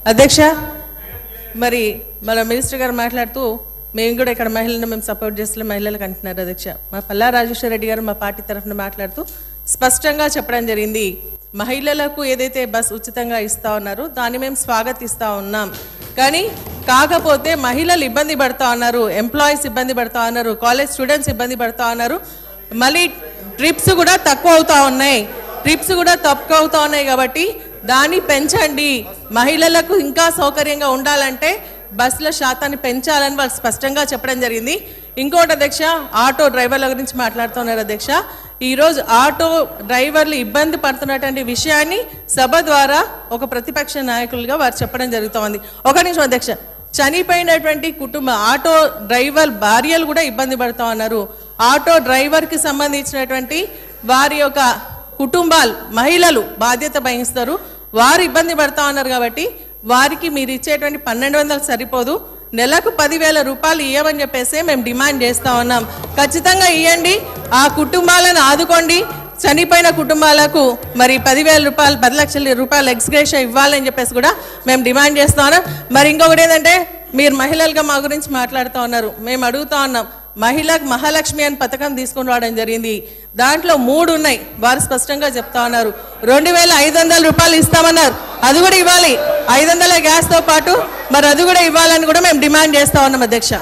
అధ్యక్ష, మరి మన మినిస్టర్ గారు మాట్లాడుతూ మేము కూడా ఇక్కడ మహిళలను మేము సపోర్ట్ చేస్తున్న మహిళలకు అంటున్నారు. అధ్యక్ష, మా పల్లా రాజేశ్వర రెడ్డి గారు మా పార్టీ తరఫున మాట్లాడుతూ స్పష్టంగా చెప్పడం జరిగింది, మహిళలకు ఏదైతే బస్ ఉచితంగా ఇస్తా ఉన్నారో దాన్ని మేము స్వాగతిస్తా ఉన్నాం. కానీ కాకపోతే మహిళలు ఇబ్బంది పడుతూ ఉన్నారు, ఎంప్లాయీస్ ఇబ్బంది పడుతూ ఉన్నారు, కాలేజ్ స్టూడెంట్స్ ఇబ్బంది పడుతూ ఉన్నారు. మళ్ళీ ట్రిప్స్ కూడా తక్కువ అవుతూ ఉన్నాయి కాబట్టి దాన్ని పెంచండి. మహిళలకు ఇంకా సౌకర్యంగా ఉండాలంటే బస్సుల శాతాన్ని పెంచాలని వాళ్ళు స్పష్టంగా చెప్పడం జరిగింది. ఇంకోటి అధ్యక్ష, ఆటో డ్రైవర్ల గురించి మాట్లాడుతున్నారు. అధ్యక్ష, ఈరోజు ఆటో డ్రైవర్లు ఇబ్బంది పడుతున్నటువంటి విషయాన్ని సభ ద్వారా ఒక ప్రతిపక్ష నాయకులుగా వారు చెప్పడం జరుగుతోంది. ఒక నిమిషం అధ్యక్ష, చనిపోయినటువంటి ఆటో డ్రైవర్ భార్యలు కూడా ఇబ్బంది పడుతూ ఉన్నారు. ఆటో డ్రైవర్కి సంబంధించినటువంటి వారి యొక్క కుటుంబాలు మహిళలు బాధ్యత వహిస్తారు, వారు ఇబ్బంది పడుతూ ఉన్నారు. కాబట్టి వారికి మీరు ఇచ్చేటువంటి 1200 సరిపోదు, నెలకు 10,000 రూపాయలు ఇవ్వమని చెప్పేసి మేము డిమాండ్ చేస్తూ ఉన్నాం. ఖచ్చితంగా ఇవ్వండి, ఆ కుటుంబాలను ఆదుకోండి. చనిపోయిన కుటుంబాలకు మరి 10,000 రూపాయలు 10 లక్షల రూపాయలు ఎక్స్గ్రేషియా ఇవ్వాలని చెప్పేసి కూడా మేము డిమాండ్ చేస్తూ ఉన్నాం. మరి ఇంకొకటి ఏంటంటే, మీరు మహిళలుగా మా గురించి మాట్లాడుతూ ఉన్నారు, మేము అడుగుతూ ఉన్నాం. మహిళకు మహాలక్ష్మి అని పథకం తీసుకుని రావడం జరిగింది, దాంట్లో 3 ఉన్నాయి. వారు స్పష్టంగా చెప్తా ఉన్నారు 2,500 రూపాయలు ఇస్తామన్నారు, అది కూడా ఇవ్వాలి. 500 గ్యాస్తో పాటు మరి అది కూడా ఇవ్వాలని కూడా మేము డిమాండ్ చేస్తా ఉన్నాం. అధ్యక్ష.